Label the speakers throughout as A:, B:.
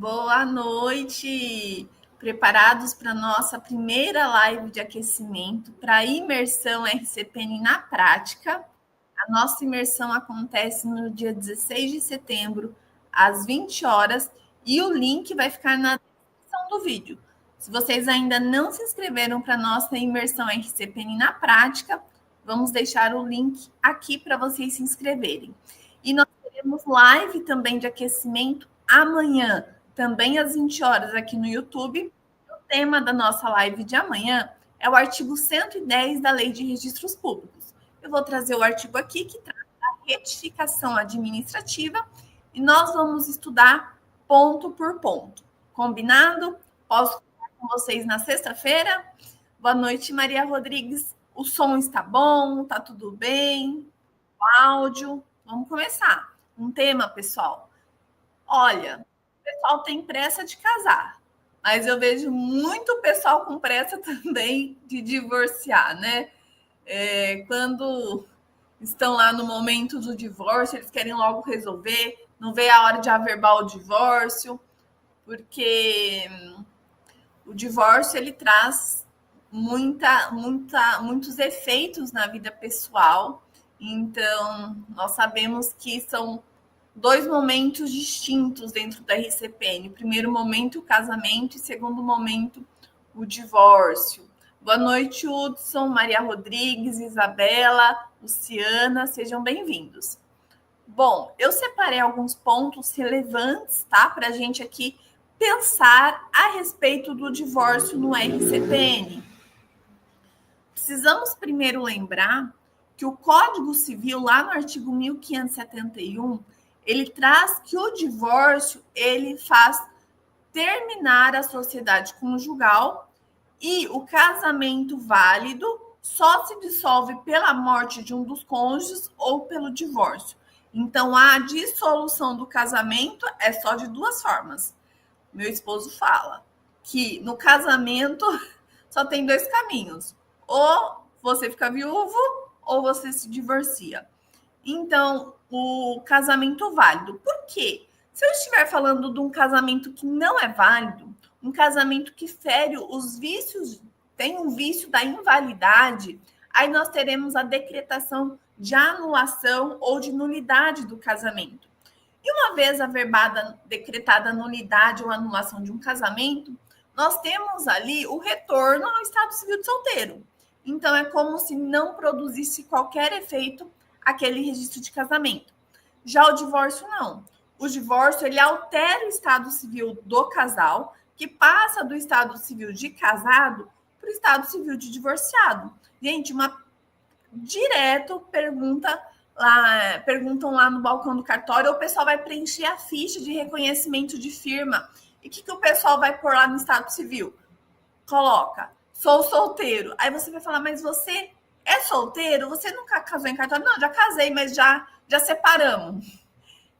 A: Boa noite! Preparados para a nossa primeira live de aquecimento para a imersão RCPN na prática. A nossa imersão acontece no dia 16 de setembro, às 20 horas, e o link vai ficar na descrição do vídeo. Se vocês ainda não se inscreveram para a nossa imersão RCPN na prática, vamos deixar o link aqui para vocês se inscreverem. E nós teremos live também de aquecimento amanhã, também às 20 horas aqui no YouTube. O tema da nossa live de amanhã é o artigo 110 da Lei de Registros Públicos. Eu vou trazer o artigo aqui que trata da retificação administrativa e nós vamos estudar ponto por ponto. Combinado? Posso contar com vocês na sexta-feira? Boa noite, Maria Rodrigues. O som está bom? Tá tudo bem? O áudio? Vamos começar. Um tema, pessoal. Olha, o pessoal tem pressa de casar, mas eu vejo muito pessoal com pressa também de divorciar, né? Quando estão lá no momento do divórcio, eles querem logo resolver, não vê a hora de averbar o divórcio, porque o divórcio ele traz muitos efeitos na vida pessoal. Então, nós sabemos que são dois momentos distintos dentro da RCPN. Primeiro momento, o casamento, e segundo momento, o divórcio. Boa noite, Hudson, Maria Rodrigues, Isabela, Luciana, sejam bem-vindos. Bom, eu separei alguns pontos relevantes, tá? Para a gente aqui pensar a respeito do divórcio no RCPN. Precisamos primeiro lembrar que o Código Civil, lá no artigo 1571, ele traz que o divórcio ele faz terminar a sociedade conjugal e o casamento válido só se dissolve pela morte de um dos cônjuges ou pelo divórcio. Então, a dissolução do casamento é só de duas formas. Meu esposo fala que no casamento só tem dois caminhos. Ou você fica viúvo ou você se divorcia. Então, o casamento válido. Por quê? Se eu estiver falando de um casamento que não é válido, um casamento que fere os vícios, tem um vício da invalidade, aí nós teremos a decretação de anulação ou de nulidade do casamento. E uma vez averbada, decretada a nulidade ou anulação de um casamento, nós temos ali o retorno ao estado civil de solteiro. Então, é como se não produzisse qualquer efeito aquele registro de casamento. Já o divórcio, não. O divórcio, ele altera o estado civil do casal, que passa do estado civil de casado para o estado civil de divorciado. Gente, direto perguntam lá no balcão do cartório, ou o pessoal vai preencher a ficha de reconhecimento de firma. E o que o pessoal vai pôr lá no estado civil? Coloca, sou solteiro. Aí você vai falar, mas você é solteiro? Você nunca casou em cartório? Não, já casei, mas já separamos.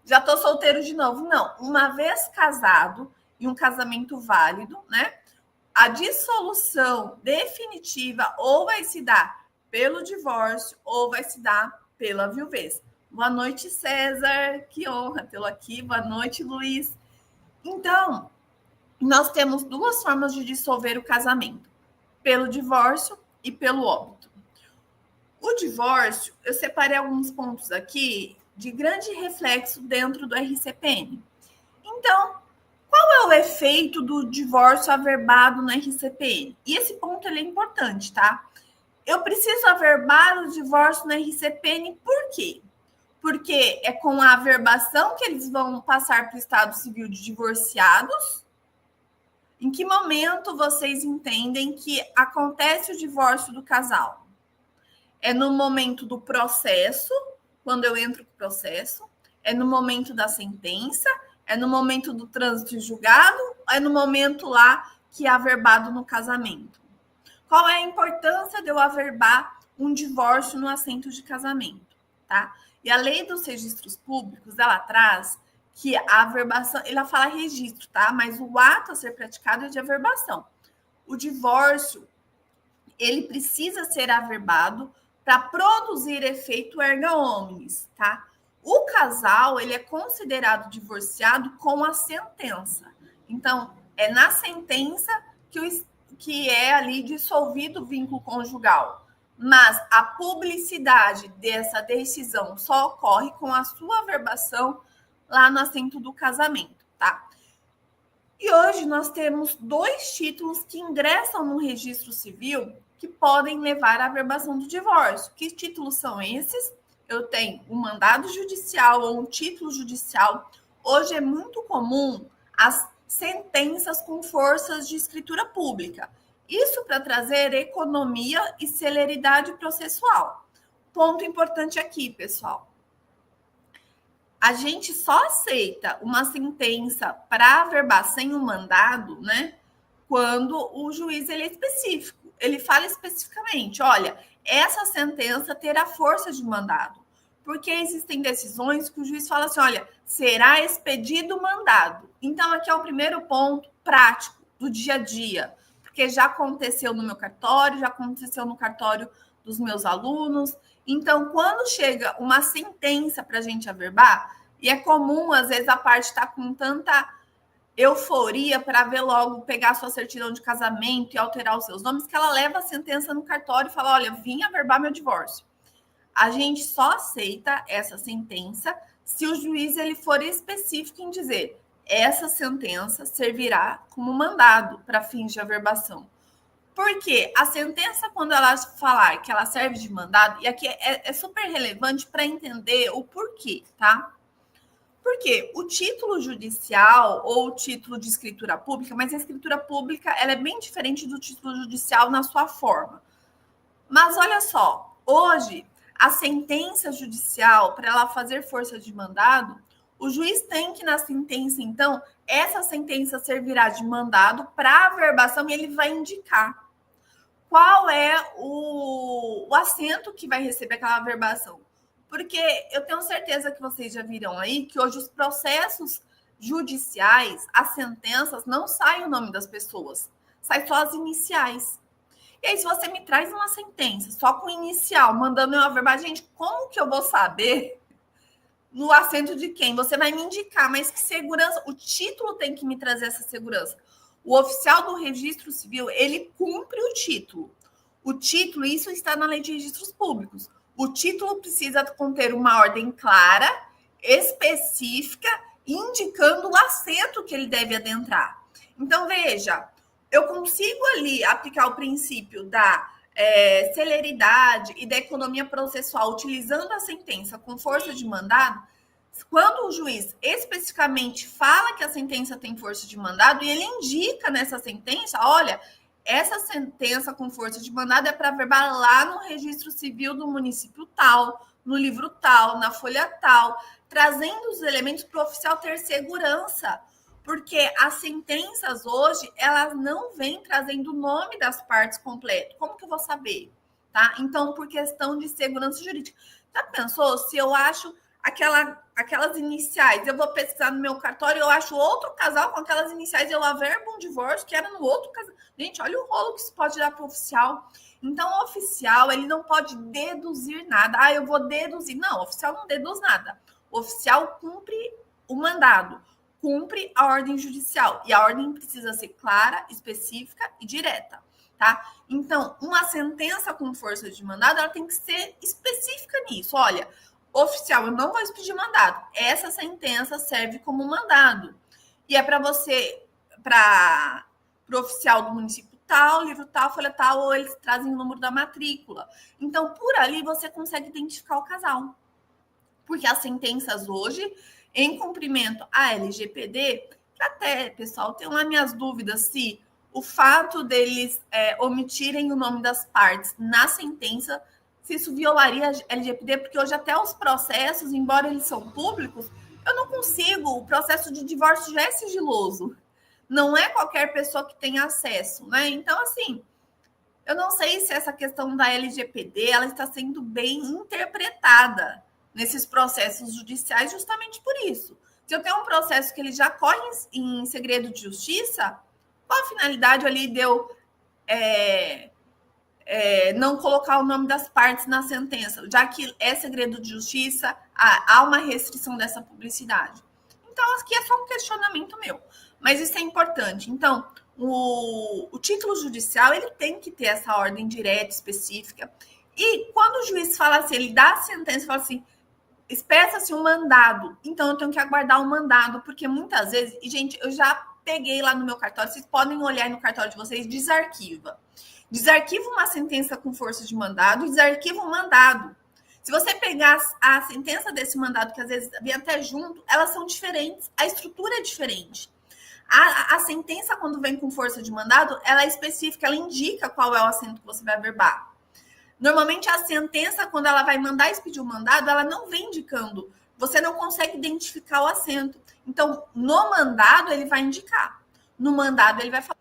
A: Já estou solteiro de novo. Não, uma vez casado, e um casamento válido, né? A dissolução definitiva ou vai se dar pelo divórcio ou vai se dar pela viuvez. Boa noite, César. Que honra tê-lo aqui. Boa noite, Luiz. Então, nós temos duas formas de dissolver o casamento: pelo divórcio e pelo óbito. O divórcio, eu separei alguns pontos aqui de grande reflexo dentro do RCPN. Então, qual é o efeito do divórcio averbado no RCPN? E esse ponto ele é importante, tá? Eu preciso averbar o divórcio no RCPN por quê? Porque é com a averbação que eles vão passar para o estado civil de divorciados. Em que momento vocês entendem que acontece o divórcio do casal? É no momento do processo, quando eu entro com o processo, é no momento da sentença, é no momento do trânsito em julgado, é no momento lá que é averbado no casamento. Qual é a importância de eu averbar um divórcio no assento de casamento, tá? E a lei dos registros públicos, ela traz que a averbação, ela fala registro, tá? Mas o ato a ser praticado é de averbação. O divórcio, ele precisa ser averbado para produzir efeito erga omnes, tá? O casal, ele é considerado divorciado com a sentença. Então, é na sentença que é ali dissolvido o vínculo conjugal. Mas a publicidade dessa decisão só ocorre com a sua averbação lá no assento do casamento, tá? E hoje nós temos 2 títulos que ingressam no registro civil que podem levar à averbação do divórcio. Que títulos são esses? Eu tenho um mandado judicial ou um título judicial. Hoje é muito comum as sentenças com forças de escritura pública. Isso para trazer economia e celeridade processual. Ponto importante aqui, pessoal. A gente só aceita uma sentença para averbar sem um mandado, né? Quando o juiz ele é específico. Ele fala especificamente, olha, essa sentença terá força de mandado. Porque existem decisões que o juiz fala assim, olha, será expedido o mandado. Então, aqui é o primeiro ponto prático do dia a dia. Porque já aconteceu no meu cartório, já aconteceu no cartório dos meus alunos. Então, quando chega uma sentença para a gente averbar, e é comum, às vezes, a parte está com tanta euforia para ver logo, pegar a sua certidão de casamento e alterar os seus nomes, que ela leva a sentença no cartório e fala, olha, vim averbar meu divórcio. A gente só aceita essa sentença se o juiz ele for específico em dizer essa sentença servirá como mandado para fins de averbação. Porque a sentença, quando ela falar que ela serve de mandado, e aqui é super relevante para entender o porquê, tá? Porque o título judicial ou o título de escritura pública, mas a escritura pública ela é bem diferente do título judicial na sua forma. Mas olha só, hoje a sentença judicial, para ela fazer força de mandado, o juiz tem que, na sentença, então, essa sentença servirá de mandado para averbação e ele vai indicar qual é o assento que vai receber aquela averbação. Porque eu tenho certeza que vocês já viram aí que hoje os processos judiciais, as sentenças, não saem o nome das pessoas, sai só as iniciais. E aí, se você me traz uma sentença só com inicial, mandando eu averbar, gente, como que eu vou saber no assento de quem? Você vai me indicar, mas que segurança? O título tem que me trazer essa segurança. O oficial do registro civil, ele cumpre o título. O título, isso está na lei de registros públicos. O título precisa conter uma ordem clara, específica, indicando o assento que ele deve adentrar. Então, veja, eu consigo ali aplicar o princípio da celeridade e da economia processual utilizando a sentença com força de mandado, quando o juiz especificamente fala que a sentença tem força de mandado e ele indica nessa sentença, olha, essa sentença com força de mandado é para averbar lá no registro civil do município tal, no livro tal, na folha tal, trazendo os elementos para o oficial ter segurança. Porque as sentenças hoje, elas não vêm trazendo o nome das partes completo. Como que eu vou saber? Tá? Então, por questão de segurança jurídica. Já pensou se eu acho aquelas iniciais, eu vou pesquisar no meu cartório, eu acho outro casal com aquelas iniciais, eu averbo um divórcio que era no outro casal. Gente, olha o rolo que isso pode dar para o oficial. Então, o oficial, ele não pode deduzir nada. Ah, eu vou deduzir. Não, o oficial não deduz nada. O oficial cumpre o mandado, cumpre a ordem judicial. E a ordem precisa ser clara, específica e direta, tá? Então, uma sentença com força de mandado, ela tem que ser específica nisso. Olha, oficial, eu não vou expedir mandado. Essa sentença serve como mandado. E é para você, para o oficial do município tal, livro tal, folha tal, ou eles trazem o número da matrícula. Então, por ali, você consegue identificar o casal. Porque as sentenças hoje, em cumprimento à LGPD, até, pessoal, tenho lá minhas dúvidas se o fato deles omitirem o nome das partes na sentença, se isso violaria a LGPD, porque hoje até os processos, embora eles são públicos, eu não consigo, o processo de divórcio já é sigiloso. Não é qualquer pessoa que tem acesso, né? Então, assim, eu não sei se essa questão da LGPD, ela está sendo bem interpretada nesses processos judiciais justamente por isso. Se eu tenho um processo que ele já corre em segredo de justiça, qual a finalidade ali de eu não colocar o nome das partes na sentença, já que é segredo de justiça, há uma restrição dessa publicidade. Então, aqui é só um questionamento meu. Mas isso é importante. Então, o título judicial, ele tem que ter essa ordem direta, específica. E quando o juiz fala assim, ele dá a sentença, fala assim, expressa-se um mandado. Então, eu tenho que aguardar um mandado, porque muitas vezes... E, gente, eu já peguei lá no meu cartório, vocês podem olhar no cartório de vocês, desarquiva. Desarquiva uma sentença com força de mandado, desarquiva um mandado. Se você pegar a sentença desse mandado, que às vezes vem até junto, elas são diferentes, a estrutura é diferente. A sentença, quando vem com força de mandado, ela é específica, ela indica qual é o assento que você vai averbar. Normalmente, a sentença, quando ela vai mandar expedir o mandado, ela não vem indicando. Você não consegue identificar o assento. Então, no mandado, ele vai indicar. No mandado, ele vai falar,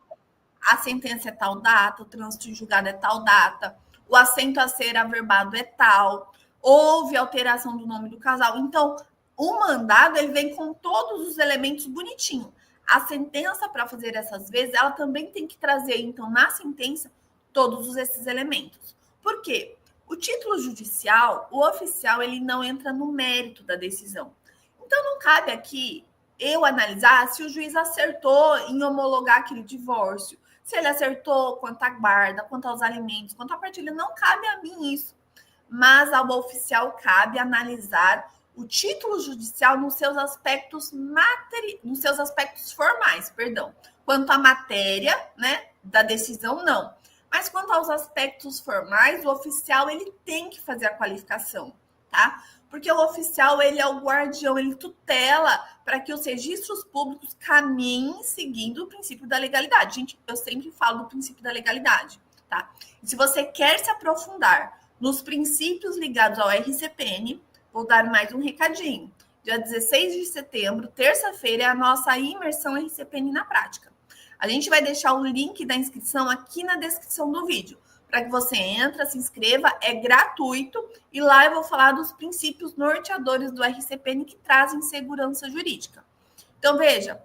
A: a sentença é tal data, o trânsito em julgado é tal data, o assento a ser averbado é tal, houve alteração do nome do casal. Então, o mandado, ele vem com todos os elementos bonitinho. A sentença, para fazer essas vezes, ela também tem que trazer, então, na sentença, todos esses elementos. Por quê? O título judicial, o oficial, ele não entra no mérito da decisão. Então, não cabe aqui eu analisar se o juiz acertou em homologar aquele divórcio, se ele acertou quanto à guarda, quanto aos alimentos, quanto à partilha. Não cabe a mim isso. Mas ao oficial cabe analisar o título judicial nos seus aspectos nos seus aspectos formais, perdão. Quanto à matéria, né, da decisão, não. Mas quanto aos aspectos formais, o oficial ele tem que fazer a qualificação, tá? Porque o oficial ele é o guardião, ele tutela para que os registros públicos caminhem seguindo o princípio da legalidade. Gente, eu sempre falo do princípio da legalidade, tá? E se você quer se aprofundar nos princípios ligados ao RCPN, vou dar mais um recadinho. Dia 16 de setembro, terça-feira, é a nossa imersão RCPN na prática. A gente vai deixar o link da inscrição aqui na descrição do vídeo, para que você entre, se inscreva, é gratuito, e lá eu vou falar dos princípios norteadores do RCPN que trazem segurança jurídica. Então, veja,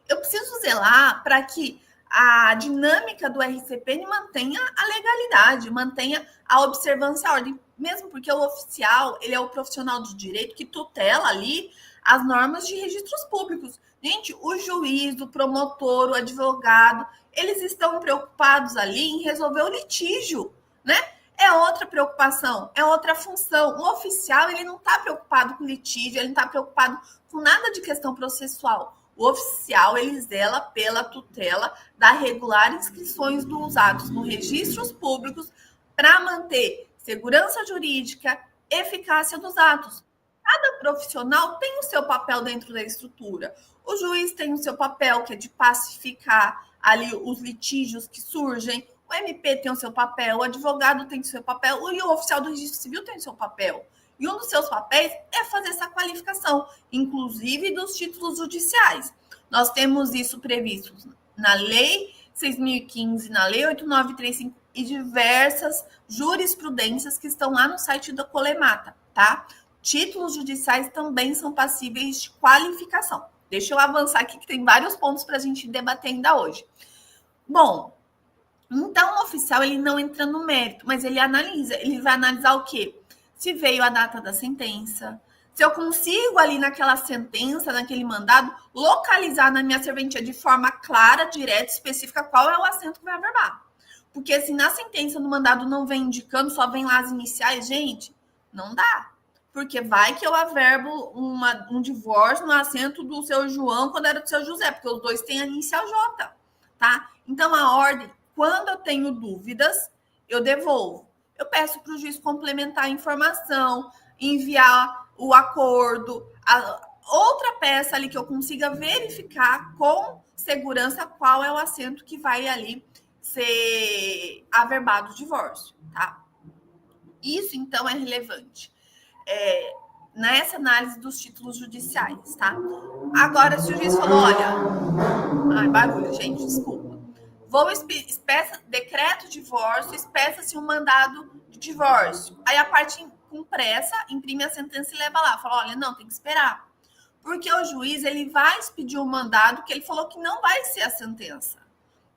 A: eu preciso zelar para que a dinâmica do RCPN mantenha a legalidade, mantenha a observância à ordem, mesmo porque o oficial, ele é o profissional do direito que tutela ali as normas de registros públicos. Gente, o juiz, o promotor, o advogado, eles estão preocupados ali em resolver o litígio, né? É outra preocupação, é outra função. O oficial, ele não está preocupado com litígio, ele não está preocupado com nada de questão processual. O oficial, ele zela pela tutela da regular inscrições dos atos nos registros públicos para manter segurança jurídica, eficácia dos atos. Cada profissional tem o seu papel dentro da estrutura. O juiz tem o seu papel, que é de pacificar ali os litígios que surgem. O MP tem o seu papel, o advogado tem o seu papel, e o oficial do registro civil tem o seu papel. E um dos seus papéis é fazer essa qualificação, inclusive dos títulos judiciais. Nós temos isso previsto na Lei 6.015, na Lei 8.935 e diversas jurisprudências que estão lá no site da Colemata, tá? Títulos judiciais também são passíveis de qualificação. Deixa eu avançar aqui, que tem vários pontos para a gente debater ainda hoje. Bom, então o oficial ele não entra no mérito, mas ele analisa. Ele vai analisar o quê? Se veio a data da sentença, se eu consigo ali naquela sentença, naquele mandado, localizar na minha serventia de forma clara, direta, específica, qual é o assento que vai averbar. Porque se na sentença, no mandado, não vem indicando, só vem lá as iniciais, gente, não dá. Porque vai que eu averbo um divórcio no assento do seu João quando era do seu José, porque os dois têm a inicial J, tá? Então, a ordem, quando eu tenho dúvidas, eu devolvo. Eu peço para o juiz complementar a informação, enviar o acordo, outra peça ali que eu consiga verificar com segurança qual é o assento que vai ali ser averbado o divórcio, tá? Isso, então, é relevante. Nessa análise dos títulos judiciais, tá? Agora, se o juiz falou, olha... Ai, barulho, gente, desculpa. Decreto de divórcio, espeça-se um mandado de divórcio. Aí a parte com pressa imprime a sentença e leva lá. Fala, olha, não, tem que esperar. Porque o juiz, ele vai expedir um mandado que ele falou que não vai ser a sentença.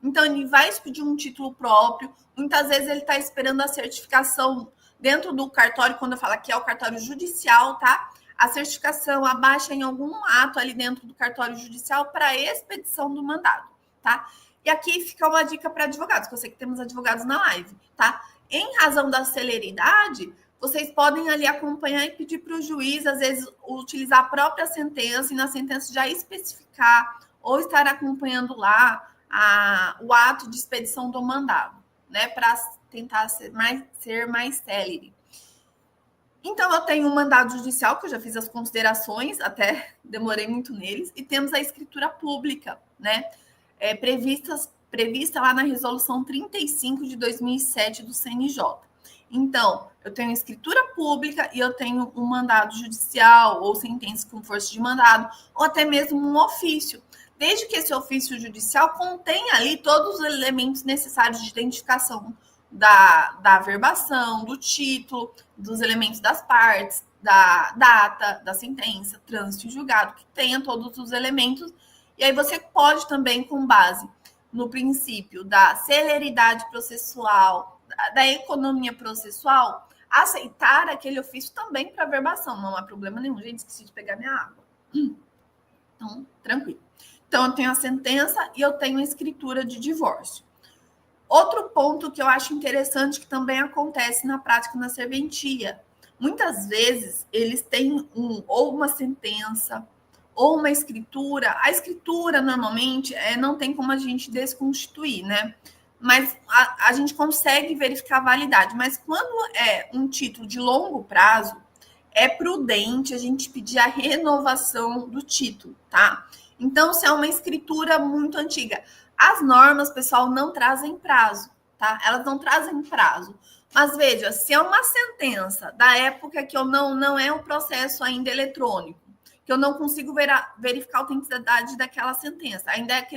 A: Então, ele vai expedir um título próprio. Muitas vezes ele está esperando a certificação dentro do cartório, quando eu falo que é o cartório judicial, tá? a certificação, a baixa em algum ato ali dentro do cartório judicial para expedição do mandado, tá? E aqui fica uma dica para advogados, que eu sei que temos advogados na live, tá? Em razão da celeridade, vocês podem ali acompanhar e pedir para o juiz, às vezes, utilizar a própria sentença e na sentença já especificar ou estar acompanhando lá o ato de expedição do mandado, né? Para tentar ser mais célere. Então, eu tenho um mandado judicial, que eu já fiz as considerações, até demorei muito neles, e temos a escritura pública, né? Prevista lá na resolução 35 de 2007 do CNJ. Então, eu tenho escritura pública e eu tenho um mandado judicial ou sentença com força de mandado, ou até mesmo um ofício. Desde que esse ofício judicial contenha ali todos os elementos necessários de identificação da averbação, do título, dos elementos das partes, da data, da sentença, trânsito e julgado, que tenha todos os elementos. E aí você pode também, com base no princípio da celeridade processual, da economia processual, aceitar aquele ofício também para averbação. Não há problema nenhum. Gente, esqueci de pegar minha água. Então, tranquilo. Então, eu tenho a sentença e eu tenho a escritura de divórcio. Outro ponto que eu acho interessante, que também acontece na prática na serventia. Muitas vezes, eles têm ou uma sentença ou uma escritura. A escritura, normalmente, não tem como a gente desconstituir, né? Mas a gente consegue verificar a validade. Mas quando é um título de longo prazo, é prudente a gente pedir a renovação do título, tá? Então, se é uma escritura muito antiga, as normas, pessoal, não trazem prazo, tá? Elas não trazem prazo. Mas veja, se é uma sentença da época que eu não é um processo ainda eletrônico, que eu não consigo verificar a autenticidade daquela sentença, ainda é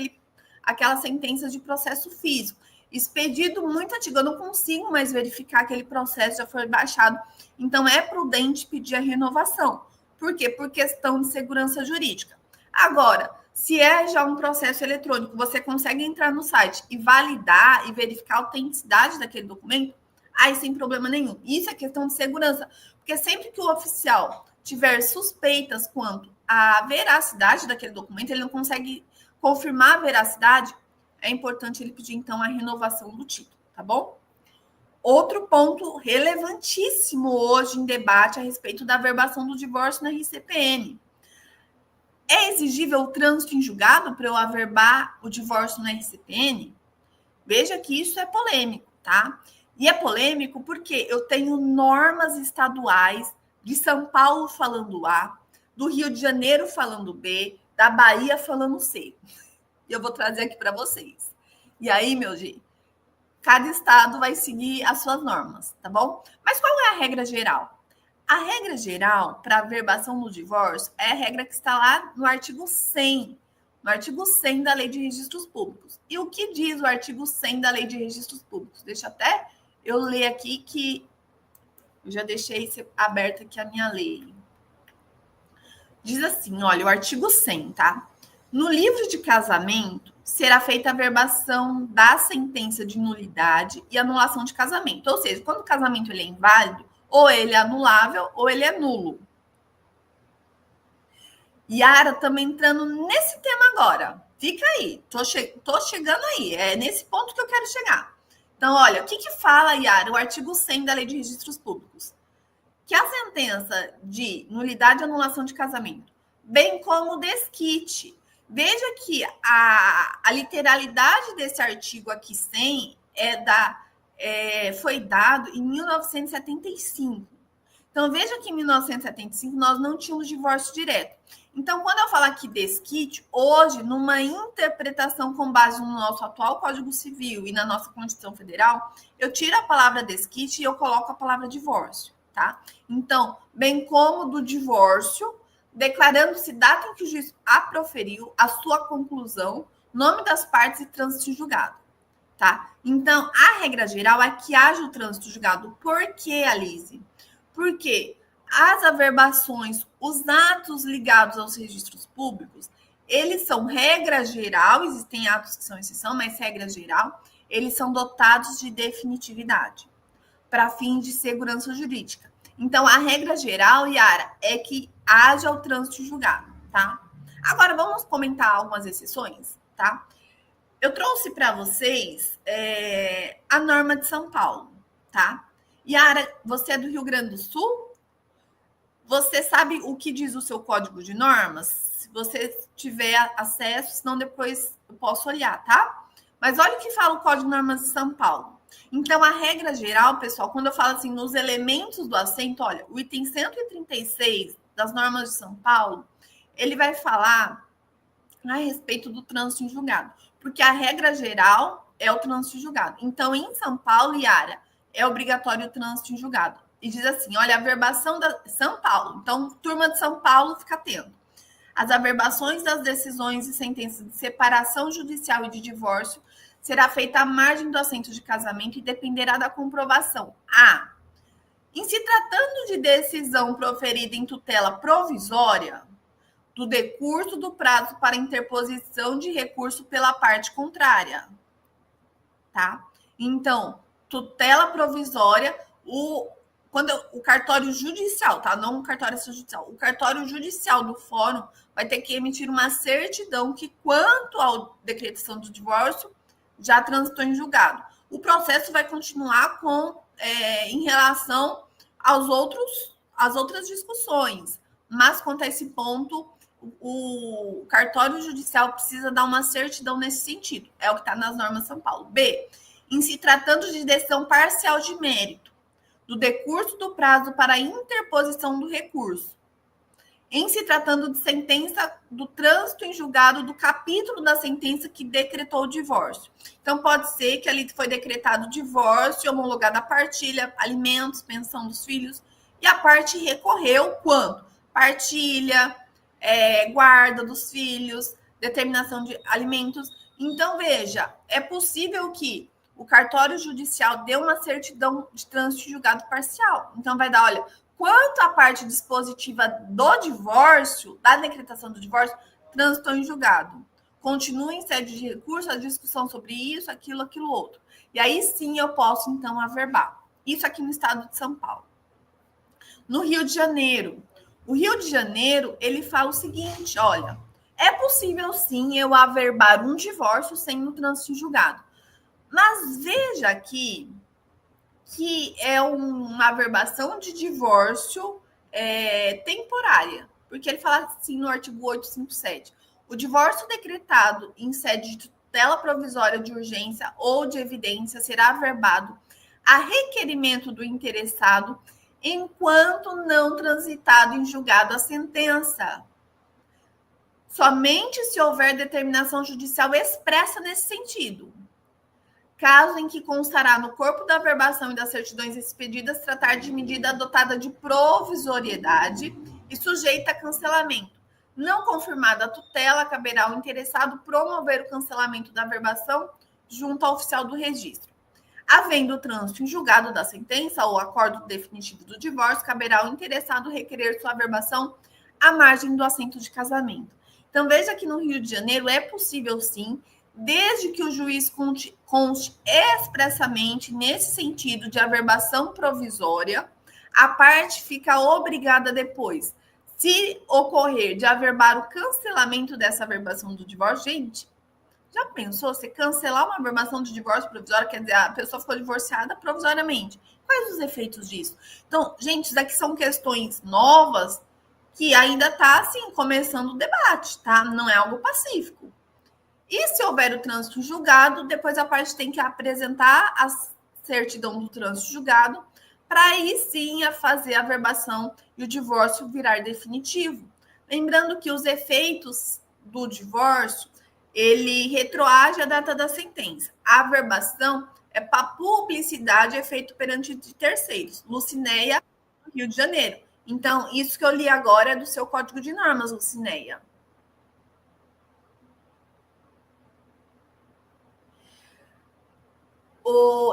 A: aquela sentença de processo físico, expedido muito antigo, eu não consigo mais verificar aquele processo, já foi baixado. Então, é prudente pedir a renovação. Por quê? Por questão de segurança jurídica. Agora, se é já um processo eletrônico, você consegue entrar no site e validar e verificar a autenticidade daquele documento, aí sem problema nenhum. Isso é questão de segurança, porque sempre que o oficial tiver suspeitas quanto à veracidade daquele documento, ele não consegue confirmar a veracidade, é importante ele pedir, então, a renovação do título, tá bom? Outro ponto relevantíssimo hoje em debate a respeito da averbação do divórcio na RCPN. É exigível o trânsito em julgado para eu averbar o divórcio na RCPN? Veja que isso é polêmico, tá? E é polêmico porque eu tenho normas estaduais de São Paulo falando A, do Rio de Janeiro falando B, da Bahia falando C. E eu vou trazer aqui para vocês. E aí, meu gente, cada estado vai seguir as suas normas, tá bom? Mas qual é a regra geral? A regra geral para a averbação do divórcio é a regra que está lá no artigo 100, no artigo 100 da Lei de Registros Públicos. E o que diz o artigo 100 da Lei de Registros Públicos? Deixa até eu ler aqui, que eu já deixei aberta aqui a minha lei. Diz assim, olha, o artigo 100, tá? No livro de casamento, será feita a averbação da sentença de nulidade e anulação de casamento. Ou seja, quando o casamento ele é inválido, ou ele é anulável ou ele é nulo. Yara, estamos entrando nesse tema agora. Fica aí, tô chegando aí. É nesse ponto que eu quero chegar. Então, olha, o que fala, Yara, o artigo 100 da Lei de Registros Públicos? Que a sentença de nulidade e anulação de casamento, bem como o desquite. Veja que a literalidade desse artigo aqui 100 foi dado em 1975. Então, veja que em 1975 nós não tínhamos divórcio direto. Então, quando eu falo aqui desquite, hoje, numa interpretação com base no nosso atual Código Civil e na nossa Constituição Federal, eu tiro a palavra desquite e eu coloco a palavra divórcio, tá? Então, bem como do divórcio, declarando-se data em que o juiz a proferiu, a sua conclusão, nome das partes e trânsito julgado, tá? Então, a regra geral é que haja o trânsito julgado. Por quê, Alice? Porque as averbações, os atos ligados aos registros públicos, eles são regra geral, existem atos que são exceção, mas regra geral, eles são dotados de definitividade para fins de segurança jurídica. Então, a regra geral, Yara, é que haja o trânsito em julgado, tá? Agora, vamos comentar algumas exceções, tá? Eu trouxe para vocês a norma de São Paulo, tá? Yara, você é do Rio Grande do Sul? Você sabe o que diz o seu código de normas? Se você tiver acesso, senão depois eu posso olhar, tá? Mas olha o que fala o Código de Normas de São Paulo. Então, a regra geral, pessoal, quando eu falo assim, nos elementos do assento, olha, o item 136 das normas de São Paulo, ele vai falar a respeito do trânsito em julgado, porque a regra geral é o trânsito em julgado. Então, em São Paulo, Yara, é obrigatório o trânsito em julgado. E diz assim, olha, a averbação da São Paulo. Então, turma de São Paulo, fica atento. As averbações das decisões e sentenças de separação judicial e de divórcio será feita à margem do assento de casamento e dependerá da comprovação. A. Em se tratando de decisão proferida em tutela provisória, do decurso do prazo para interposição de recurso pela parte contrária. Tá? Então, tutela provisória, quando o cartório judicial, tá? Não o cartório extrajudicial. O cartório judicial do fórum vai ter que emitir uma certidão que, quanto à decretação do divórcio, já transitou em julgado. O processo vai continuar em relação às outras discussões, mas quanto a esse ponto, o cartório judicial precisa dar uma certidão nesse sentido. É o que está nas normas de São Paulo. B. Em se tratando de decisão parcial de mérito, do decurso do prazo para interposição do recurso. Em se tratando de sentença do trânsito em julgado do capítulo da sentença que decretou o divórcio. Então, pode ser que ali foi decretado o divórcio, homologada a partilha, alimentos, pensão dos filhos, e a parte recorreu quanto? Partilha, guarda dos filhos, determinação de alimentos. Então, veja, é possível que o cartório judicial dê uma certidão de trânsito julgado parcial. Então, vai dar, olha, quanto à parte dispositiva do divórcio, da decretação do divórcio, transitou em julgado. Continua em sede de recurso a discussão sobre isso, aquilo outro. E aí sim eu posso, então, averbar. Isso aqui no estado de São Paulo. No Rio de Janeiro, o Rio de Janeiro, ele fala o seguinte, olha, é possível sim eu averbar um divórcio sem o trânsito em julgado. Mas veja aqui que é uma averbação de divórcio temporária, porque ele fala assim no artigo 857, o divórcio decretado em sede de tutela provisória de urgência ou de evidência será averbado a requerimento do interessado enquanto não transitado em julgado a sentença. Somente se houver determinação judicial expressa nesse sentido. Caso em que constará no corpo da averbação e das certidões expedidas tratar de medida adotada de provisoriedade e sujeita a cancelamento. Não confirmada a tutela, caberá ao interessado promover o cancelamento da averbação junto ao oficial do registro. Havendo o trânsito em julgado da sentença ou acordo definitivo do divórcio, caberá ao interessado requerer sua averbação à margem do assento de casamento. Então, veja que no Rio de Janeiro é possível, sim, desde que o juiz conste expressamente nesse sentido de averbação provisória, a parte fica obrigada depois, se ocorrer de averbar o cancelamento dessa averbação do divórcio, gente, já pensou você cancelar uma averbação de divórcio provisório, quer dizer, a pessoa ficou divorciada provisoriamente. Quais os efeitos disso? Então, gente, isso daqui são questões novas que ainda está, assim, começando o debate, tá? Não é algo pacífico. E se houver o trânsito julgado, depois a parte tem que apresentar a certidão do trânsito julgado para aí sim a fazer a averbação e o divórcio virar definitivo. Lembrando que os efeitos do divórcio, ele retroage a data da sentença. A averbação é para publicidade, é feito perante de terceiros. Lucinéia, Rio de Janeiro. Então, isso que eu li agora é do seu Código de Normas, Lucinéia.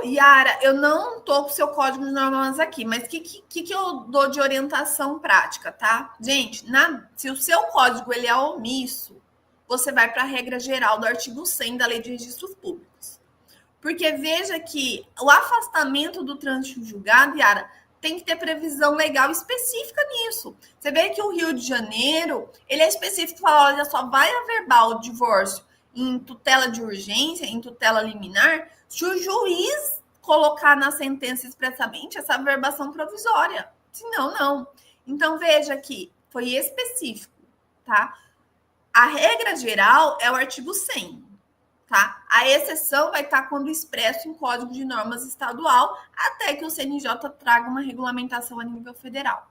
A: Yara, eu não estou com o seu código de normas aqui, mas o que eu dou de orientação prática, tá? Gente, se o seu código ele é omisso, você vai para a regra geral do artigo 100 da Lei de Registros Públicos. Porque veja que o afastamento do trânsito julgado, Yara, tem que ter previsão legal específica nisso. Você vê que o Rio de Janeiro, ele é específico, fala, olha, só vai averbar o divórcio em tutela de urgência, em tutela liminar, se o juiz colocar na sentença expressamente essa averbação provisória. Senão, não. Então, veja que foi específico, tá? A regra geral é o artigo 100, tá? A exceção vai estar quando expresso em Código de Normas Estadual, até que o CNJ traga uma regulamentação a nível federal.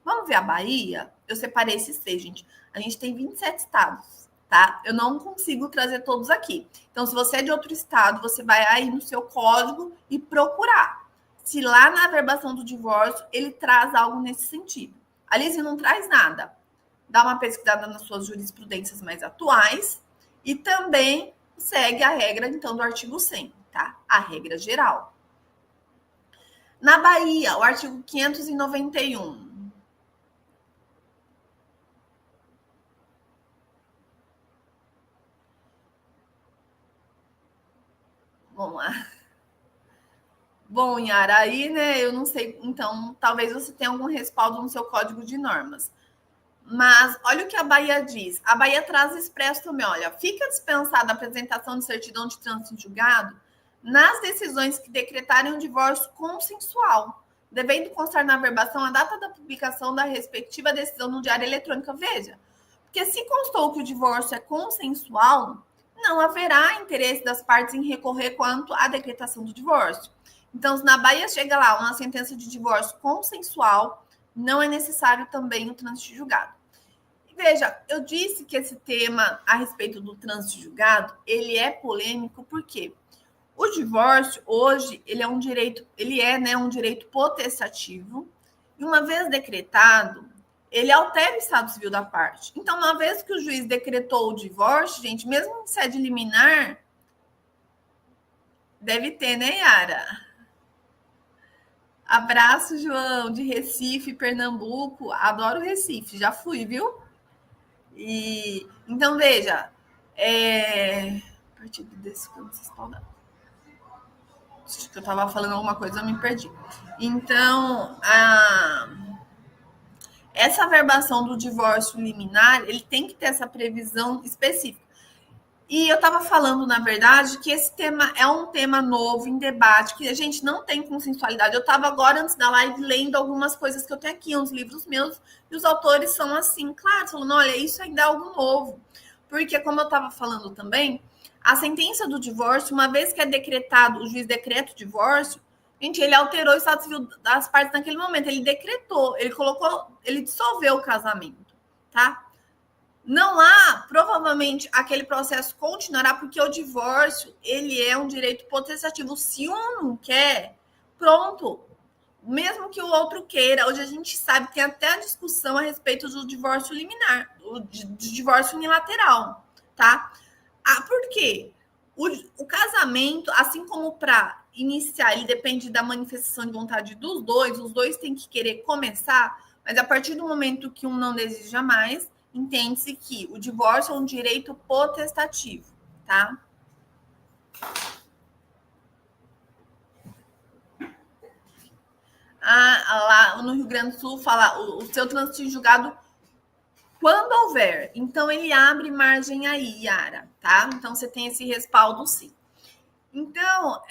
A: Vamos ver a Bahia? Eu separei esses 6, gente. A gente tem 27 estados, tá? Eu não consigo trazer todos aqui. Então, se você é de outro estado, você vai aí no seu código e procurar. Se lá na averbação do divórcio ele traz algo nesse sentido. Ali, se não traz nada, dá uma pesquisada nas suas jurisprudências mais atuais e também segue a regra, então, do artigo 100, tá? A regra geral. Na Bahia, o artigo 591. Vamos lá. Bom, Yara, aí, né, eu não sei, então, talvez você tenha algum respaldo no seu código de normas. Mas olha o que a Bahia diz. A Bahia traz expresso também, olha, fica dispensada a apresentação de certidão de trânsito em julgado nas decisões que decretarem um divórcio consensual, devendo constar na averbação a data da publicação da respectiva decisão no Diário Eletrônico. Veja, porque se constou que o divórcio é consensual, não haverá interesse das partes em recorrer quanto à decretação do divórcio. Então, se na Bahia chega lá uma sentença de divórcio consensual, não é necessário também o trânsito de julgado. E veja, eu disse que esse tema a respeito do trânsito de julgado, ele é polêmico porque o divórcio hoje, ele é um direito, um direito potestativo, e uma vez decretado, ele altera o estado civil da parte. Então, uma vez que o juiz decretou o divórcio, gente, mesmo em sede liminar, deve ter, né, Yara? Abraço, João, de Recife, Pernambuco. Adoro Recife, já fui, viu? E então, veja, a partir desse acho que eu estava falando alguma coisa, eu me perdi. Então, essa averbação do divórcio liminar, ele tem que ter essa previsão específica. E eu estava falando, na verdade, que esse tema é um tema novo em debate, que a gente não tem consensualidade. Eu estava agora, antes da live, lendo algumas coisas que eu tenho aqui, uns livros meus, e os autores são assim, claro, falando, olha, isso ainda é algo novo. Porque, como eu estava falando também, a sentença do divórcio, uma vez que é decretado, o juiz decreta o divórcio, gente, ele alterou o estado civil das partes naquele momento, ele decretou, ele dissolveu o casamento, tá? Não há, provavelmente, aquele processo continuará, porque o divórcio, ele é um direito potestativo. Se um não quer, pronto. Mesmo que o outro queira. Hoje a gente sabe, tem até a discussão a respeito do divórcio liminar, do divórcio unilateral, tá? Por quê? O casamento, assim como para iniciar, ele depende da manifestação de vontade dos dois, os dois têm que querer começar, mas a partir do momento que um não deseja mais, entende-se que o divórcio é um direito potestativo, tá? Lá no Rio Grande do Sul fala o seu trânsito de julgado quando houver. Então, ele abre margem aí, Yara, tá? Então, você tem esse respaldo, sim. Então,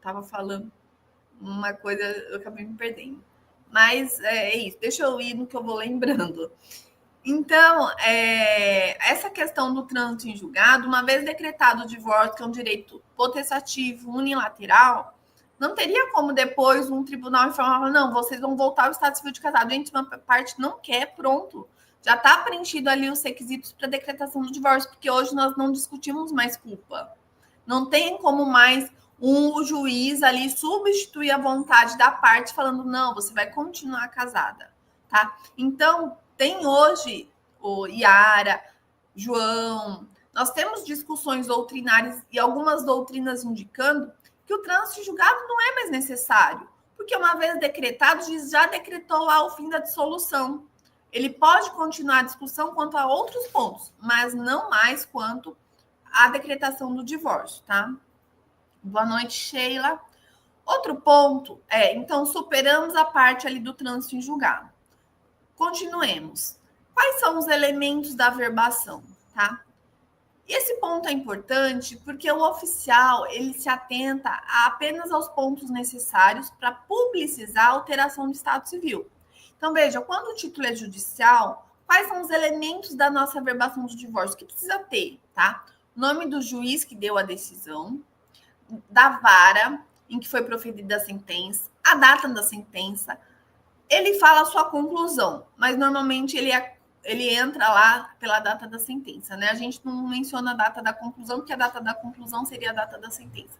A: tava falando uma coisa, eu acabei me perdendo. Mas é isso, deixa eu ir no que eu vou lembrando. Então, essa questão do trânsito em julgado, uma vez decretado o divórcio, que é um direito potestativo unilateral, não teria como depois um tribunal informar, não, vocês vão voltar ao estado civil de casado. Gente, uma parte não quer, pronto. Já está preenchido ali os requisitos para decretação do divórcio, porque hoje nós não discutimos mais culpa. Não tem como mais o juiz ali substituir a vontade da parte falando, não, você vai continuar casada, tá? Então, tem hoje, o Yara, João, nós temos discussões doutrinárias e algumas doutrinas indicando que o trânsito julgado não é mais necessário, porque uma vez decretado, o juiz já decretou lá o fim da dissolução. Ele pode continuar a discussão quanto a outros pontos, mas não mais quanto à decretação do divórcio, tá? Boa noite, Sheila. Outro ponto então, superamos a parte ali do trânsito em julgado. Continuemos. Quais são os elementos da averbação, tá? Esse ponto é importante porque o oficial, ele se atenta apenas aos pontos necessários para publicizar a alteração do estado civil. Então, veja, quando o título é judicial, quais são os elementos da nossa averbação do divórcio que precisa ter, tá? Nome do juiz que deu a decisão, da vara em que foi proferida a sentença, a data da sentença. Ele fala a sua conclusão, mas normalmente ele entra lá pela data da sentença, né? A gente não menciona a data da conclusão, porque a data da conclusão seria a data da sentença.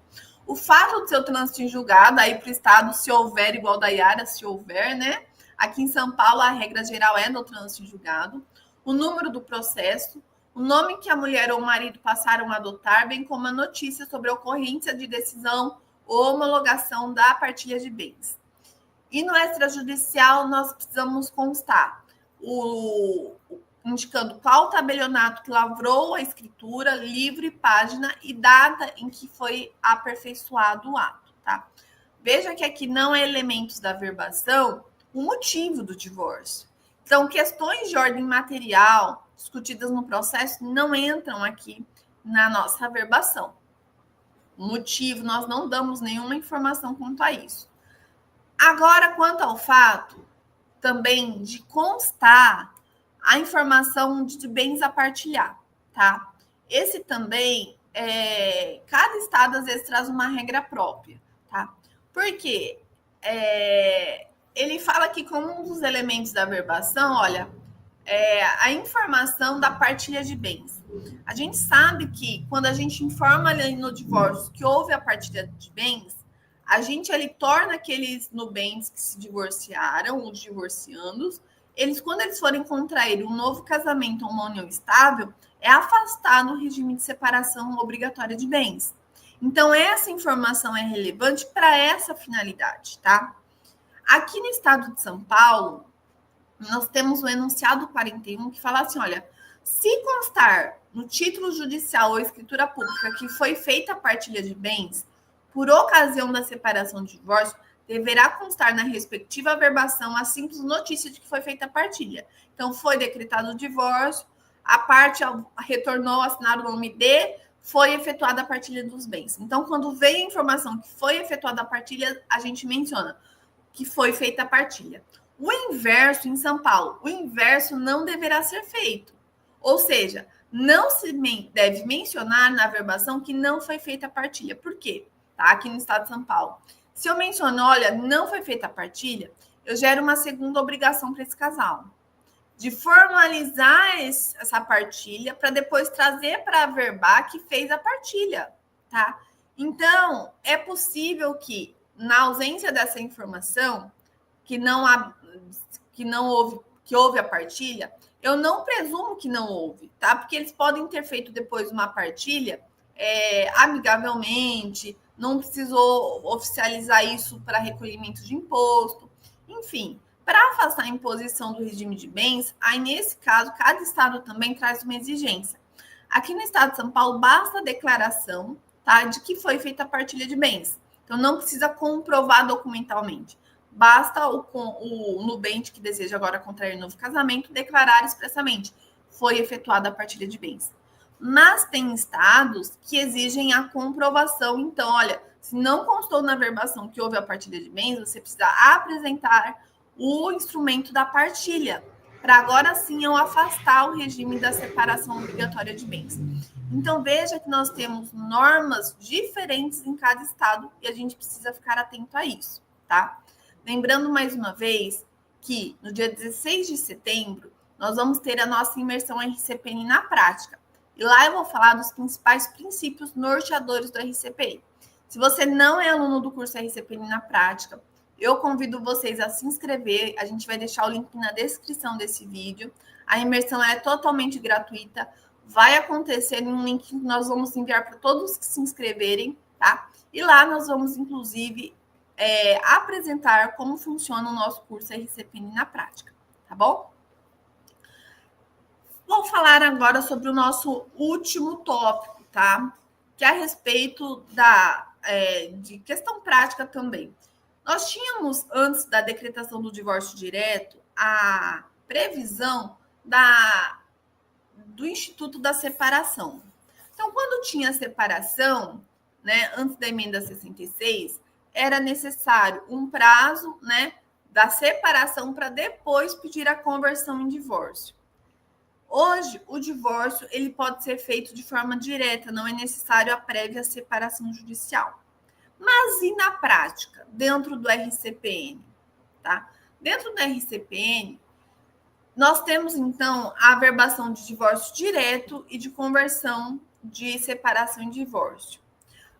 A: O fato de seu trânsito em julgado, aí para o Estado, se houver, igual da Yara, se houver, né? Aqui em São Paulo, a regra geral é no trânsito em julgado. O número do processo, o nome que a mulher ou o marido passaram a adotar, bem como a notícia sobre a ocorrência de decisão ou homologação da partilha de bens. E no extrajudicial, nós precisamos constar indicando qual tabelionato que lavrou a escritura, livro e página e data em que foi aperfeiçoado o ato, tá? Veja que aqui não é elementos da averbação o motivo do divórcio. Então, questões de ordem material discutidas no processo não entram aqui na nossa averbação. O motivo, nós não damos nenhuma informação quanto a isso. Agora, quanto ao fato também de constar a informação de bens a partilhar, tá? Esse também, cada estado às vezes traz uma regra própria, tá? Porque ele fala que como um dos elementos da averbação, olha, a informação da partilha de bens. A gente sabe que quando a gente informa ali no divórcio que houve a partilha de bens, a gente torna aqueles nubentes que se divorciaram, os divorciandos, quando eles forem contrair um novo casamento ou uma união estável, é afastado o regime de separação obrigatória de bens. Então, essa informação é relevante para essa finalidade, tá? Aqui no estado de São Paulo, nós temos o enunciado 41 que fala assim, olha, se constar no título judicial ou escritura pública que foi feita a partilha de bens, por ocasião da separação de divórcio, deverá constar na respectiva averbação a simples notícia de que foi feita a partilha. Então, foi decretado o divórcio, a parte retornou a assinar o nome de, foi efetuada a partilha dos bens. Então, quando vem a informação que foi efetuada a partilha, a gente menciona que foi feita a partilha. O inverso em São Paulo, o inverso não deverá ser feito. Ou seja, não se deve mencionar na averbação que não foi feita a partilha. Por quê? Tá? Aqui no estado de São Paulo. Se eu menciono, olha, não foi feita a partilha, eu gero uma segunda obrigação para esse casal. De formalizar essa partilha para depois trazer para averbar que fez a partilha, tá? Então, é possível que, na ausência dessa informação, que houve a partilha, eu não presumo que não houve, tá? Porque eles podem ter feito depois uma partilha amigavelmente, não precisou oficializar isso para recolhimento de imposto, enfim, para afastar a imposição do regime de bens, aí nesse caso, cada estado também traz uma exigência. Aqui no estado de São Paulo, basta a declaração, tá, de que foi feita a partilha de bens. Então, não precisa comprovar documentalmente. Basta o nubente que deseja agora contrair novo casamento declarar expressamente: foi efetuada a partilha de bens. Mas tem estados que exigem a comprovação. Então, olha, se não constou na averbação que houve a partilha de bens, você precisa apresentar o instrumento da partilha, para agora sim eu afastar o regime da separação obrigatória de bens. Então, veja que nós temos normas diferentes em cada estado e a gente precisa ficar atento a isso, tá? Lembrando mais uma vez que no dia 16 de setembro nós vamos ter a nossa imersão RCPN na prática. E lá eu vou falar dos principais princípios norteadores do RCPI. Se você não é aluno do curso RCPN na prática, eu convido vocês a se inscrever. A gente vai deixar o link na descrição desse vídeo. A imersão é totalmente gratuita. Vai acontecer em um link que nós vamos enviar para todos que se inscreverem, tá? E lá nós vamos, inclusive, apresentar como funciona o nosso curso RCPN na prática, tá bom? Vou falar agora sobre o nosso último tópico, tá? Que é a respeito de questão prática também. Nós tínhamos, antes da decretação do divórcio direto, a previsão do Instituto da Separação. Então, quando tinha separação, né, antes da emenda 66, era necessário um prazo, né, da separação para depois pedir a conversão em divórcio. Hoje, o divórcio ele pode ser feito de forma direta, não é necessário a prévia separação judicial. Mas e na prática, dentro do RCPN? Tá? Dentro do RCPN, nós temos, então, a averbação de divórcio direto e de conversão de separação em divórcio.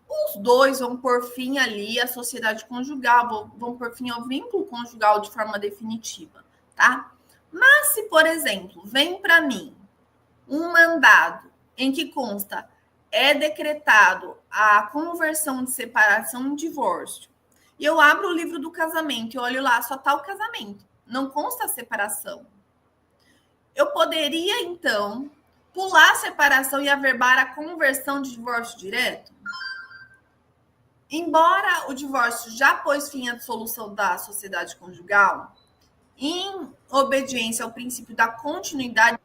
A: Os dois vão por fim ali a sociedade conjugal, vão por fim ao vínculo conjugal de forma definitiva, tá? Mas se, por exemplo, vem para mim um mandado em que consta é decretado a conversão de separação em divórcio, e eu abro o livro do casamento e olho lá, só está o casamento, não consta a separação. Eu poderia, então, pular a separação e averbar a conversão de divórcio direto? Embora o divórcio já pôs fim à dissolução da sociedade conjugal, em obediência ao princípio da continuidade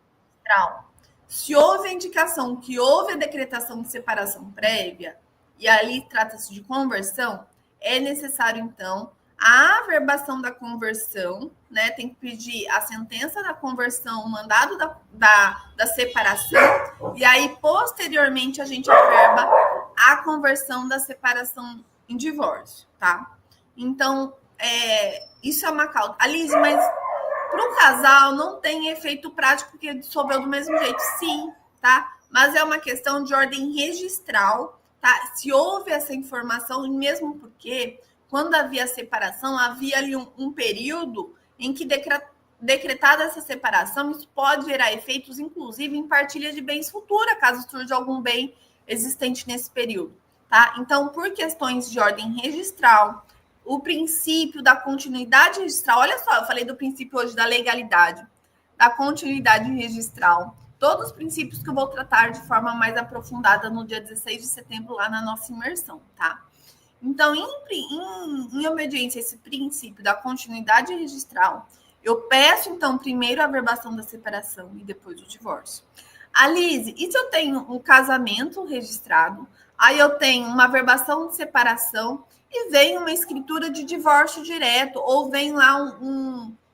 A: registral, se houve a indicação que houve a decretação de separação prévia, e ali trata-se de conversão, é necessário, então, a averbação da conversão, né? Tem que pedir a sentença da conversão, o mandado da separação, e aí, posteriormente, a gente averba a conversão da separação em divórcio, tá? Então, isso é uma causa. Alice, mas para o casal não tem efeito prático porque dissolveu do mesmo jeito. Sim, tá? Mas é uma questão de ordem registral, tá? Se houve essa informação, e mesmo porque quando havia separação, havia ali um período em que decretada essa separação, isso pode gerar efeitos, inclusive, em partilha de bens futura, caso surja algum bem existente nesse período, tá? Então, por questões de ordem registral, o princípio da continuidade registral, olha só, eu falei do princípio hoje da legalidade, da continuidade registral, todos os princípios que eu vou tratar de forma mais aprofundada no dia 16 de setembro lá na nossa imersão, tá? Então, em obediência a esse princípio da continuidade registral, eu peço, então, primeiro a averbação da separação e depois o divórcio. Alice, e se eu tenho um casamento registrado, aí eu tenho uma averbação de separação e vem uma escritura de divórcio direto, ou vem lá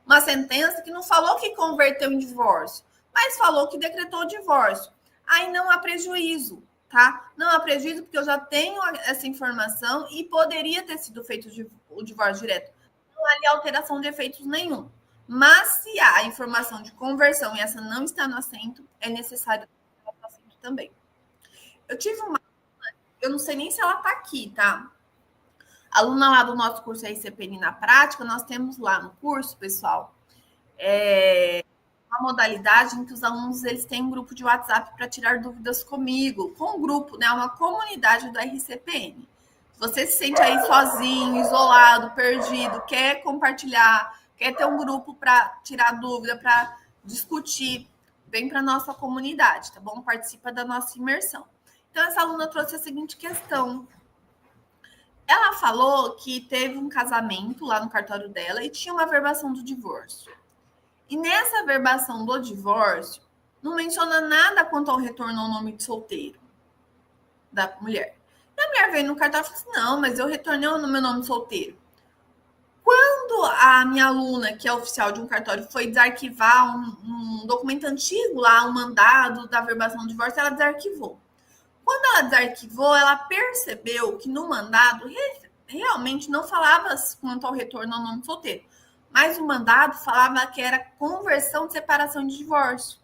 A: uma sentença que não falou que converteu em divórcio, mas falou que decretou o divórcio. Aí não há prejuízo, tá? Não há prejuízo porque eu já tenho essa informação e poderia ter sido feito o divórcio direto. Não há ali alteração de efeitos nenhum. Mas se há informação de conversão e essa não está no assento, é necessário estar no assento também. Eu tive eu não sei nem se ela está aqui, tá? Aluna lá do nosso curso RCPN na prática, nós temos lá no curso, pessoal, uma modalidade em que os alunos eles têm um grupo de WhatsApp para tirar dúvidas comigo, com um grupo, né, uma comunidade do RCPN. Se você se sente aí sozinho, isolado, perdido, quer compartilhar, quer ter um grupo para tirar dúvida, para discutir, vem para a nossa comunidade, tá bom? Participa da nossa imersão. Então, essa aluna trouxe a seguinte questão. Ela falou que teve um casamento lá no cartório dela e tinha uma averbação do divórcio. E nessa averbação do divórcio, não menciona nada quanto ao retorno ao nome de solteiro da mulher. E a mulher veio no cartório e falou assim, não, mas eu retornei no meu nome de solteiro. Quando a minha aluna, que é oficial de um cartório, foi desarquivar um documento antigo lá, um mandado da averbação do divórcio, ela desarquivou. Quando ela desarquivou, ela percebeu que no mandado realmente não falava quanto ao retorno ao nome de solteiro. Mas o mandado falava que era conversão de separação de divórcio.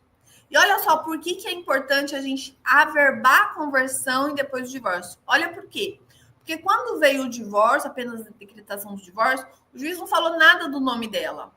A: E olha só, por que é importante a gente averbar a conversão e depois o divórcio? Olha por quê. Porque quando veio o divórcio, apenas a decretação do divórcio, o juiz não falou nada do nome dela.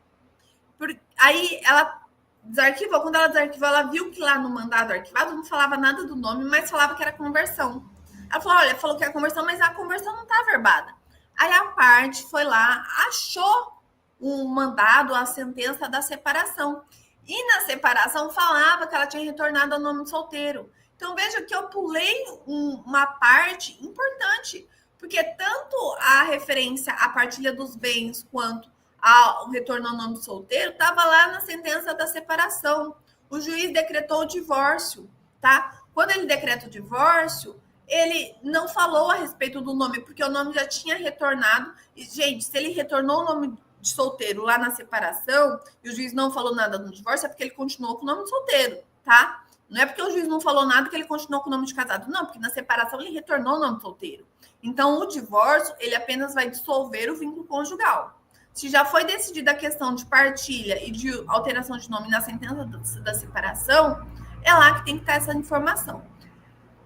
A: Aí ela desarquivou. Quando ela desarquivou, ela viu que lá no mandado arquivado não falava nada do nome, mas falava que era conversão. Ela falou, olha, falou que é conversão, mas a conversão não está averbada. Aí a parte foi lá, achou um mandado, a sentença da separação. E na separação falava que ela tinha retornado ao nome solteiro. Então veja que eu pulei uma parte importante, Porque tanto a referência à partilha dos bens quanto o retorno ao nome do solteiro estava lá na sentença da separação. O juiz decretou o divórcio, tá? Quando ele decreta o divórcio, ele não falou a respeito do nome, porque o nome já tinha retornado. E, gente, se ele retornou o nome de solteiro lá na separação e o juiz não falou nada no divórcio, é porque ele continuou com o nome de solteiro, tá? Não é porque o juiz não falou nada que ele continuou com o nome de casado. Não, porque na separação ele retornou o nome de solteiro. Então, o divórcio, ele apenas vai dissolver o vínculo conjugal. Se já foi decidida a questão de partilha e de alteração de nome na sentença da separação, é lá que tem que estar essa informação.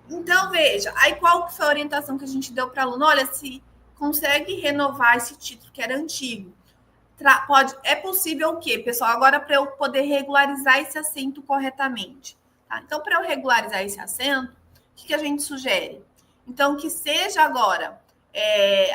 A: Então, veja, aí qual foi a orientação que a gente deu para a aluna? Olha, se consegue renovar esse título que era antigo, é possível o quê, pessoal? Agora, para eu poder regularizar esse assento corretamente. Tá? Então, para eu regularizar esse assento, o que a gente sugere? Então, que seja agora,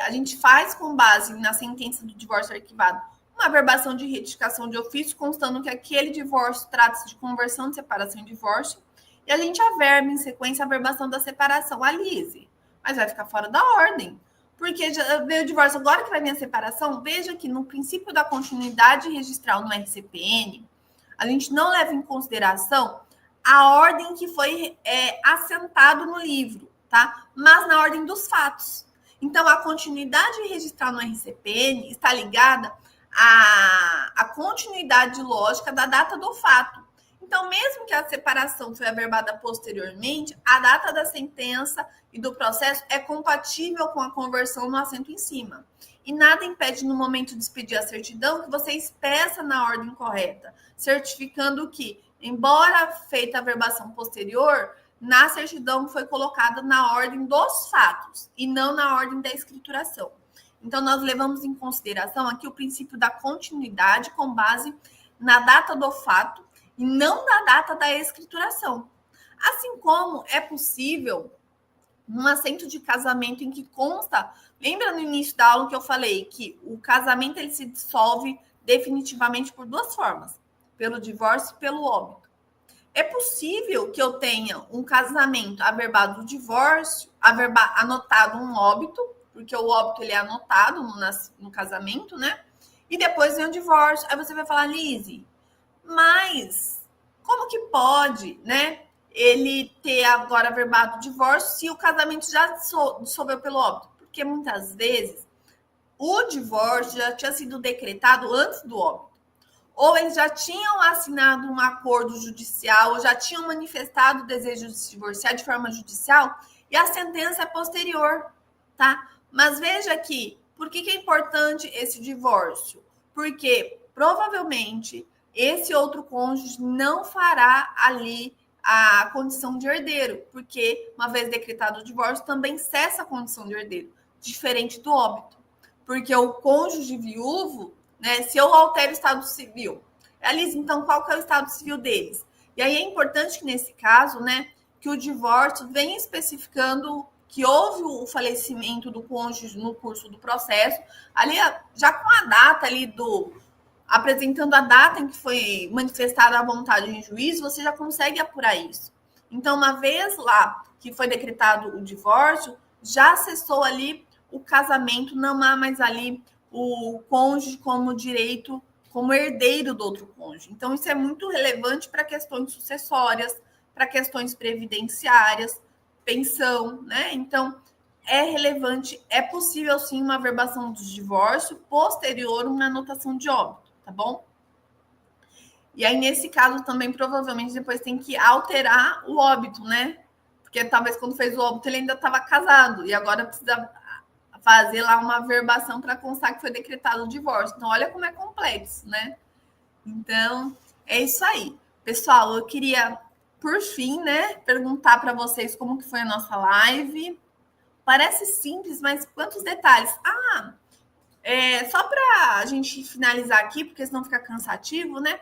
A: a gente faz com base na sentença do divórcio arquivado uma verbação de retificação de ofício, constando que aquele divórcio trata-se de conversão de separação e divórcio, e a gente averba em sequência a verbação da separação, a lise. Mas vai ficar fora da ordem, porque já veio o divórcio, agora que vai vir a separação, veja que no princípio da continuidade registral no RCPN, a gente não leva em consideração a ordem que foi assentado no livro, tá? Mas na ordem dos fatos. Então, a continuidade registral no RCPN está ligada à continuidade lógica da data do fato. Então, mesmo que a separação foi averbada posteriormente, a data da sentença e do processo é compatível com a conversão no assento em cima. E nada impede, no momento de expedir a certidão, que você expressa na ordem correta, certificando que, embora feita a verbação posterior, na certidão foi colocada na ordem dos fatos e não na ordem da escrituração. Então, nós levamos em consideração aqui o princípio da continuidade com base na data do fato e não na data da escrituração. Assim como é possível num assento de casamento em que consta, lembra no início da aula que eu falei que o casamento ele se dissolve definitivamente por duas formas, pelo divórcio e pelo óbito. É possível que eu tenha um casamento averbado do divórcio, anotado um óbito, porque o óbito ele é anotado no casamento, né? E depois vem o divórcio. Aí você vai falar, Lise, mas como que pode, né? Ele ter agora averbado o divórcio se o casamento já dissolveu pelo óbito? Porque muitas vezes o divórcio já tinha sido decretado antes do óbito. Ou eles já tinham assinado um acordo judicial, ou já tinham manifestado o desejo de se divorciar de forma judicial, e a sentença é posterior, tá? Mas veja aqui, por que é importante esse divórcio? Porque provavelmente esse outro cônjuge não fará ali a condição de herdeiro, porque uma vez decretado o divórcio, também cessa a condição de herdeiro, diferente do óbito. Porque o cônjuge viúvo, né, se eu altero o estado civil, Alice, então qual que é o estado civil deles? E aí é importante que nesse caso, né, que o divórcio venha especificando que houve o falecimento do cônjuge no curso do processo, ali já com a data ali apresentando a data em que foi manifestada a vontade em juízo, você já consegue apurar isso. Então, uma vez lá que foi decretado o divórcio, já cessou ali o casamento, não há mais ali o cônjuge como direito, como herdeiro do outro cônjuge. Então, isso é muito relevante para questões sucessórias, para questões previdenciárias, pensão, né? Então, é relevante, é possível sim uma averbação do divórcio posterior uma anotação de óbito, tá bom? E aí, nesse caso, também provavelmente depois tem que alterar o óbito, né? Porque talvez quando fez o óbito ele ainda estava casado e agora precisa fazer lá uma averbação para constar que foi decretado o divórcio. Então, olha como é complexo, né? Então, é isso aí. Pessoal, eu queria, por fim, né, perguntar para vocês como que foi a nossa live. Parece simples, mas quantos detalhes? Só para a gente finalizar aqui, porque senão fica cansativo, né?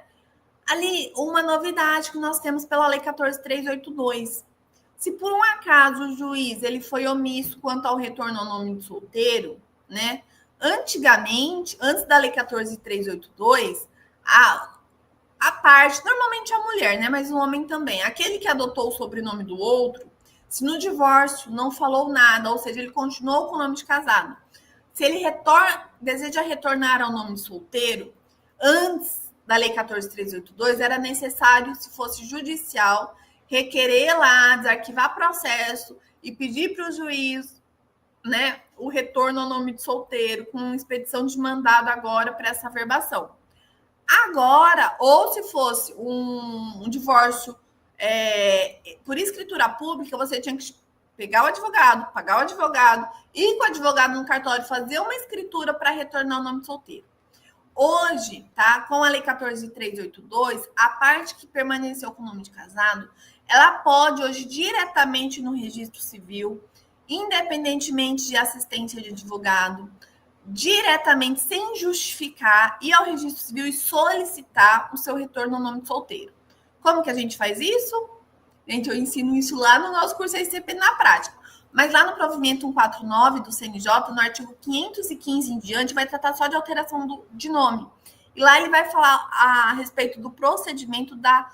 A: Ali, uma novidade que nós temos pela Lei 14.382. Se por um acaso o juiz ele foi omisso quanto ao retorno ao nome de solteiro, né? Antigamente, antes da Lei 14.382, a parte, normalmente a mulher, né? Mas o homem também, aquele que adotou o sobrenome do outro, Se no divórcio não falou nada, ou seja, ele continuou com o nome de casado, se ele deseja retornar ao nome de solteiro, antes da Lei 14.382, era necessário, se fosse judicial, requerer lá, desarquivar processo e pedir para o juiz, né, o retorno ao nome de solteiro, com expedição de mandado agora para essa averbação. Agora, ou se fosse um divórcio por escritura pública, você tinha que pegar o advogado, pagar o advogado, ir com o advogado no cartório, fazer uma escritura para retornar o nome de solteiro. Hoje, tá, com a Lei 14.382, a parte que permaneceu com o nome de casado, ela pode hoje diretamente no registro civil, independentemente de assistência de advogado, diretamente, sem justificar, ir ao registro civil e solicitar o seu retorno ao nome de solteiro. Como que a gente faz isso? Gente, eu ensino isso lá no nosso curso ICP na prática. Mas lá no provimento 149 do CNJ, no artigo 515 em diante, vai tratar só de alteração de nome. E lá ele vai falar a respeito do procedimento da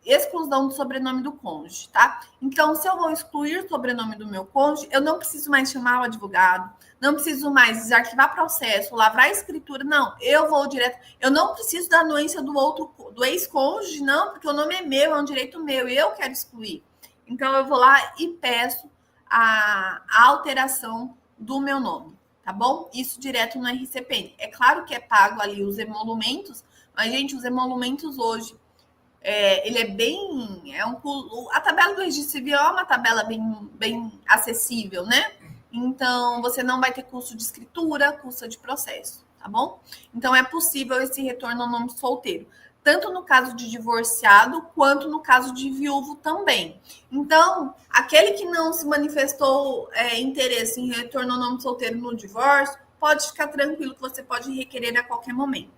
A: exclusão do sobrenome do cônjuge, tá? Então, se eu vou excluir o sobrenome do meu cônjuge, eu não preciso mais chamar o advogado, não preciso mais desarquivar processo, lavrar a escritura, não, eu vou direto, eu não preciso da anuência do ex-cônjuge, não, porque o nome é meu, é um direito meu, eu quero excluir. Então, eu vou lá e peço a alteração do meu nome, tá bom? Isso direto no RCPN. É claro que é pago ali os emolumentos, mas, gente, os emolumentos hoje, ele é bem... a tabela do registro civil é uma tabela bem acessível, né? Então, você não vai ter custo de escritura, custo de processo, tá bom? Então, é possível esse retorno ao nome solteiro, tanto no caso de divorciado, quanto no caso de viúvo também. Então, aquele que não se manifestou interesse em retorno ao nome solteiro no divórcio, pode ficar tranquilo que você pode requerer a qualquer momento.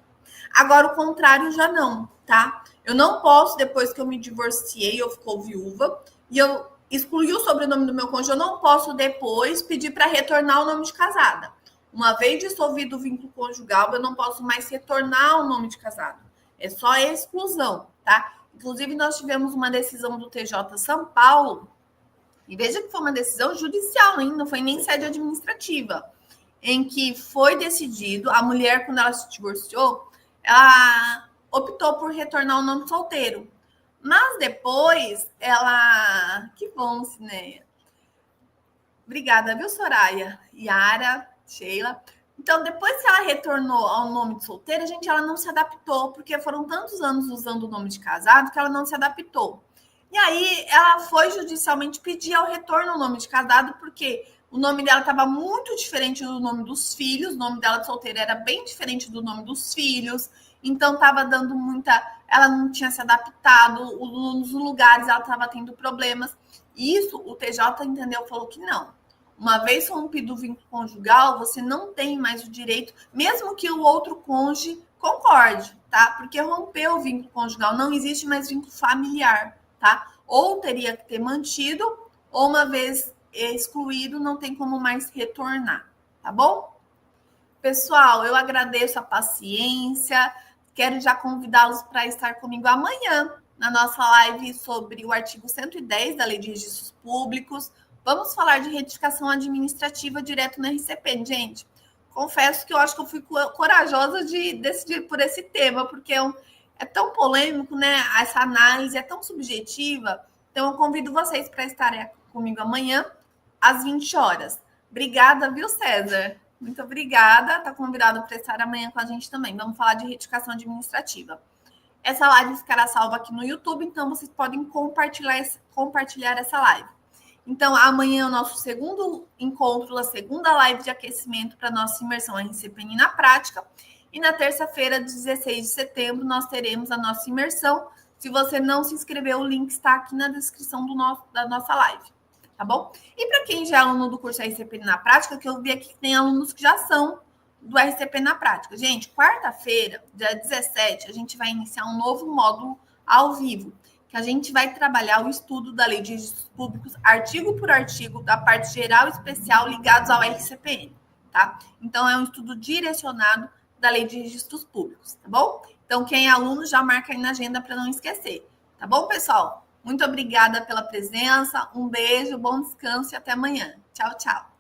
A: Agora, o contrário já não, tá? Eu não posso, depois que eu me divorciei, eu ficou viúva, e eu excluí o sobrenome do meu cônjuge, eu não posso depois pedir para retornar o nome de casada. Uma vez dissolvido o vínculo conjugal, eu não posso mais retornar o nome de casado. É só a exclusão, tá? Inclusive, nós tivemos uma decisão do TJ São Paulo, e veja que foi uma decisão judicial, hein? Não foi nem sede administrativa, em que foi decidido, a mulher, quando ela se divorciou, ela optou por retornar o nome solteiro. Mas depois, ela... Que bom, Cineia. Obrigada, viu, Soraya? Yara, Sheila. Então, depois que ela retornou ao nome de solteira, gente, ela não se adaptou, porque foram tantos anos usando o nome de casado que ela não se adaptou. E aí, ela foi judicialmente pedir ao retorno ao nome de casado, porque o nome dela estava muito diferente do nome dos filhos, o nome dela de solteira era bem diferente do nome dos filhos, então estava dando muita... Ela não tinha se adaptado, nos lugares ela estava tendo problemas. E isso, o TJ entendeu, falou que não. Uma vez rompido o vínculo conjugal, você não tem mais o direito, mesmo que o outro cônjuge concorde, tá? Porque rompeu o vínculo conjugal, não existe mais vínculo familiar, tá? Ou teria que ter mantido, ou uma vez excluído, não tem como mais retornar, tá bom? Pessoal, eu agradeço a paciência, quero já convidá-los para estar comigo amanhã na nossa live sobre o artigo 110 da Lei de Registros Públicos. Vamos falar de retificação administrativa direto no RCP, gente. Confesso que eu acho que eu fui corajosa de decidir por esse tema, porque é tão polêmico, né? Essa análise é tão subjetiva. Então, eu convido vocês para estarem comigo amanhã, às 20 horas. Obrigada, viu, César? Muito obrigada. Está convidado para estar amanhã com a gente também. Vamos falar de retificação administrativa. Essa live ficará salva aqui no YouTube, então vocês podem compartilhar essa live. Então, amanhã é o nosso segundo encontro, a segunda live de aquecimento para a nossa imersão RCPN na prática. E na terça-feira, 16 de setembro, nós teremos a nossa imersão. Se você não se inscreveu, o link está aqui na descrição da nossa live, tá bom? E para quem já é aluno do curso RCPN na prática, que eu vi aqui que tem alunos que já são do RCP na prática. Gente, quarta-feira, dia 17, a gente vai iniciar um novo módulo ao vivo, que a gente vai trabalhar o estudo da Lei de Registros Públicos, artigo por artigo, da parte geral e especial ligados ao RCPN, tá? Então, é um estudo direcionado da Lei de Registros Públicos, tá bom? Então, quem é aluno já marca aí na agenda para não esquecer, tá bom, pessoal? Muito obrigada pela presença. Um beijo, bom descanso e até amanhã. Tchau, tchau.